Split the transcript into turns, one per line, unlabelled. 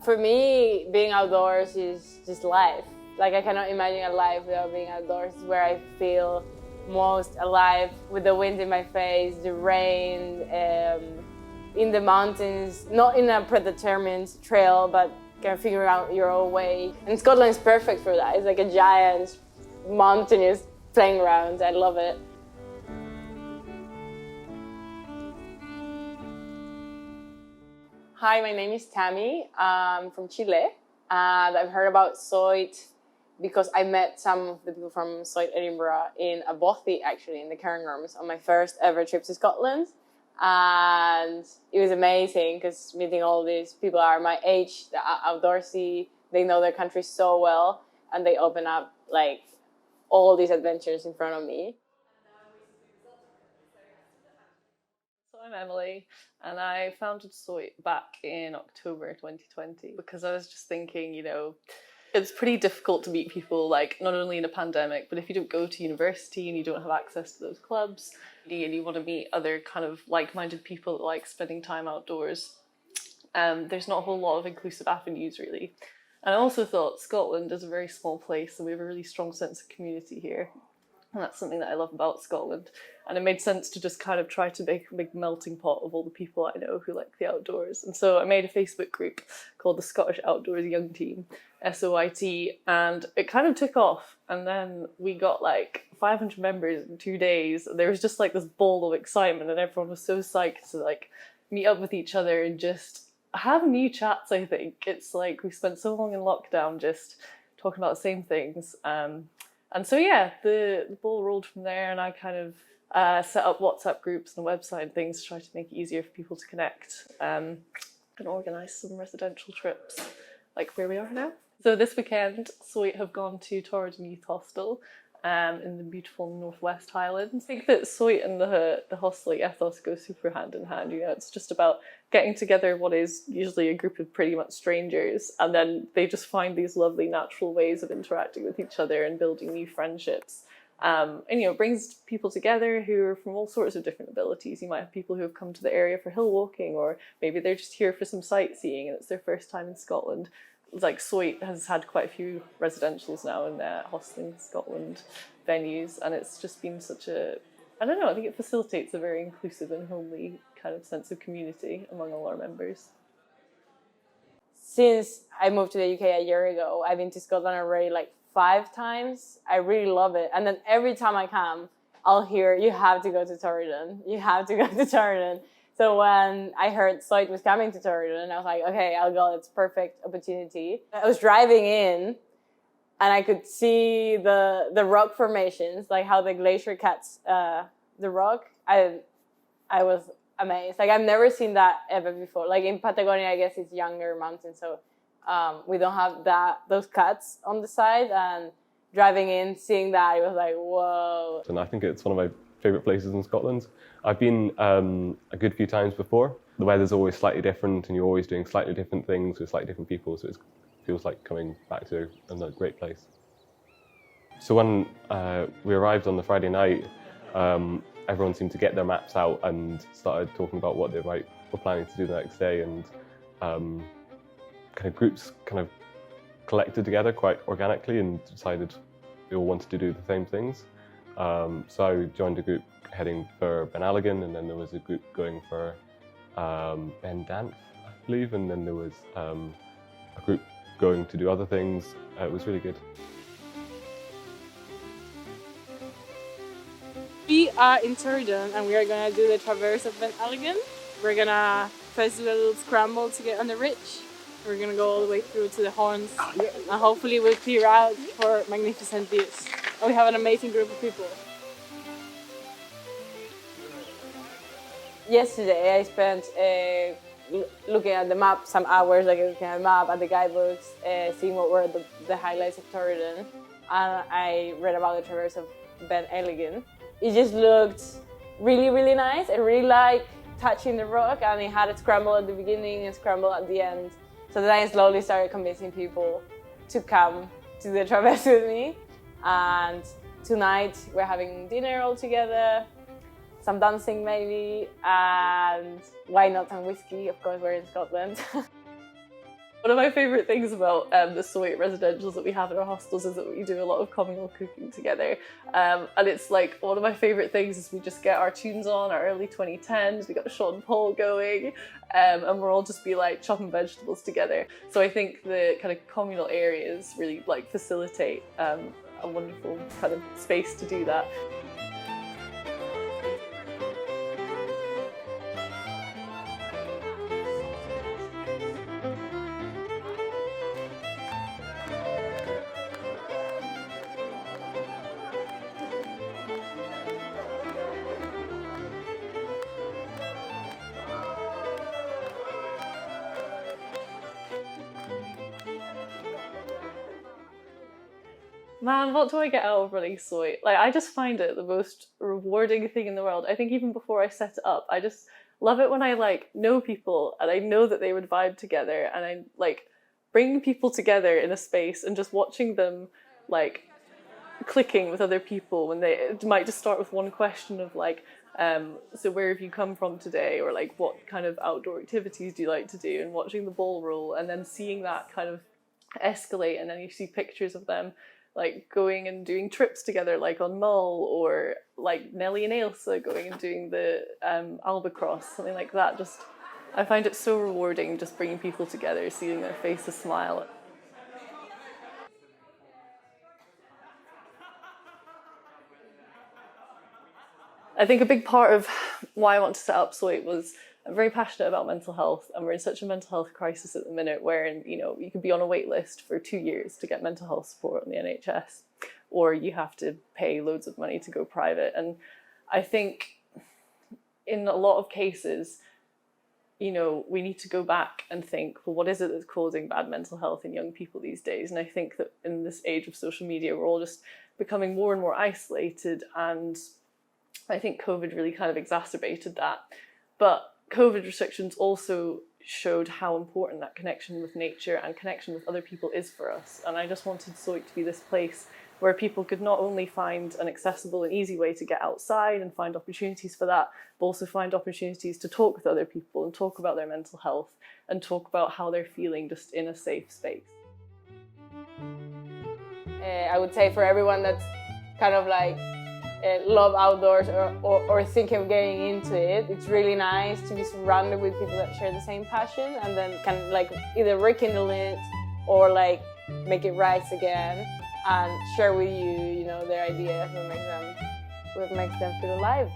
For me, being outdoors is just life. Like, I cannot imagine a life without being outdoors. It's where I feel most alive, with the wind in my face, the rain, in the mountains, not in a predetermined trail, but kind of figure out your own way. And Scotland is perfect for that. It's like a giant mountainous playing ground. I love it. Hi, my name is Tammy. I'm from Chile, and I've heard about Soit because I met some of the people from Soit Edinburgh in a bothy, actually, in the Cairngorms, on my first ever trip to Scotland. And it was amazing because meeting all these people are my age, they're outdoorsy, they know their country so well, and they open up like all these adventures in front of me.
So I'm Emily, and I founded Soit back in October 2020 because I was just thinking, it's pretty difficult to meet people, like, not only in a pandemic, but if you don't go to university and you don't have access to those clubs, and you want to meet other kind of like-minded people that like spending time outdoors, there's not a whole lot of inclusive avenues, really. And I also thought Scotland is a very small place, and we have a really strong sense of community here. And that's something that I love about Scotland. And it made sense to just kind of try to make a big melting pot of all the people I know who like the outdoors. And so I made a Facebook group called the Scottish Outdoors Young Team, SOIT, and it kind of took off. And then we got like 500 members in 2 days. There was just like this ball of excitement, and everyone was so psyched to like meet up with each other and just have new chats, I think. It's like we spent so long in lockdown just talking about the same things. And so, yeah, the ball rolled from there, and I kind of set up WhatsApp groups and a website and things to try to make it easier for people to connect and organise some residential trips, like where we are now. So this weekend, Soit have gone to Torridon Youth Hostel in the beautiful Northwest Highlands. I think that Soit and the hosteling ethos go super hand in hand. It's just about getting together what is usually a group of pretty much strangers, and then they just find these lovely natural ways of interacting with each other and building new friendships. And it brings people together who are from all sorts of different abilities. You might have people who have come to the area for hill walking, or maybe they're just here for some sightseeing and it's their first time in Scotland. Like Soit has had quite a few residentials now in Hostelling Scotland venues, and it's just been such a, I don't know, I think it facilitates a very inclusive and homely kind of sense of community among all our members.
Since I moved to the UK a year ago, I've been to Scotland already like 5 times. I really love it. And then every time I come, I'll hear, you have to go to Torridon. You have to go to Torridon. So when I heard Soit was coming to Torridon, I was like, okay, I'll go. It's a perfect opportunity. I was driving in, and I could see the rock formations, like how the glacier cuts the rock. I was amazed. Like, I've never seen that ever before. Like in Patagonia, I guess it's younger mountains, so we don't have those cuts on the side. And driving in, seeing that, it was like, whoa.
And I think it's one of my favourite places in Scotland. I've been a good few times before. The weather's always slightly different, and you're always doing slightly different things with slightly different people, so it feels like coming back to a great place. So when we arrived on the Friday night, everyone seemed to get their maps out and started talking about what they were planning to do the next day, and kind of groups kind of collected together quite organically and decided they all wanted to do the same things. So I joined a group heading for Ben Alligan, and then there was a group going for Ben Danth, I believe, and then there was a group going to do other things. It was really good.
We are in Torridon, and we are going to do the traverse of Ben Alligan. We're going to first do a little scramble to get on the ridge. We're going to go all the way through to the horns, and hopefully we'll clear out for magnificent views. And we have an amazing group of people. Yesterday I spent looking at the map, some hours looking at the map, at the guidebooks, seeing what were the highlights of Torridon. And I read about the traverse of Ben Alligan. It just looked really, really nice. I really like touching the rock, and it had a scramble at the beginning and scramble at the end. So then I slowly started convincing people to come to the traverse with me. And tonight we're having dinner all together, some dancing maybe, and why not some whiskey? Of course, we're in Scotland.
One of my favourite things about the Soy residentials that we have in our hostels is that we do a lot of communal cooking together. And it's like, one of my favourite things is we just get our tunes on, our early 2010s, we got Sean Paul going, and we're all just be like chopping vegetables together. So I think the kind of communal areas really like facilitate a wonderful kind of space to do that. Man, what do I get out of running Soy? Like, I just find it the most rewarding thing in the world. I think even before I set it up, I just love it when I like know people and I know that they would vibe together, and I like bring people together in a space and just watching them like clicking with other people when they might just start with one question of like, so where have you come from today? Or like, what kind of outdoor activities do you like to do? And watching the ball roll and then seeing that kind of escalate, and then you see pictures of them like going and doing trips together, like on Mull, or like Nelly and Ailsa going and doing the Albacross, something like that. Just, I find it so rewarding just bringing people together, seeing their faces smile. I think a big part of why I want to set up Soy was I'm very passionate about mental health, and we're in such a mental health crisis at the minute wherein, you know, you could be on a wait list for 2 years to get mental health support on the NHS, or you have to pay loads of money to go private. And I think in a lot of cases, you know, we need to go back and think, well, what is it that's causing bad mental health in young people these days? And I think that in this age of social media, we're all just becoming more and more isolated, and I think COVID really kind of exacerbated that. But COVID restrictions also showed how important that connection with nature and connection with other people is for us. And I just wanted Soy to be this place where people could not only find an accessible and easy way to get outside and find opportunities for that, but also find opportunities to talk with other people and talk about their mental health and talk about how they're feeling just in a safe space.
I would say for everyone that's kind of like love outdoors or thinking of getting into it, it's really nice to be surrounded with people that share the same passion, and then can like either rekindle it or like make it rise again and share with you, you know, their ideas, what makes them feel alive.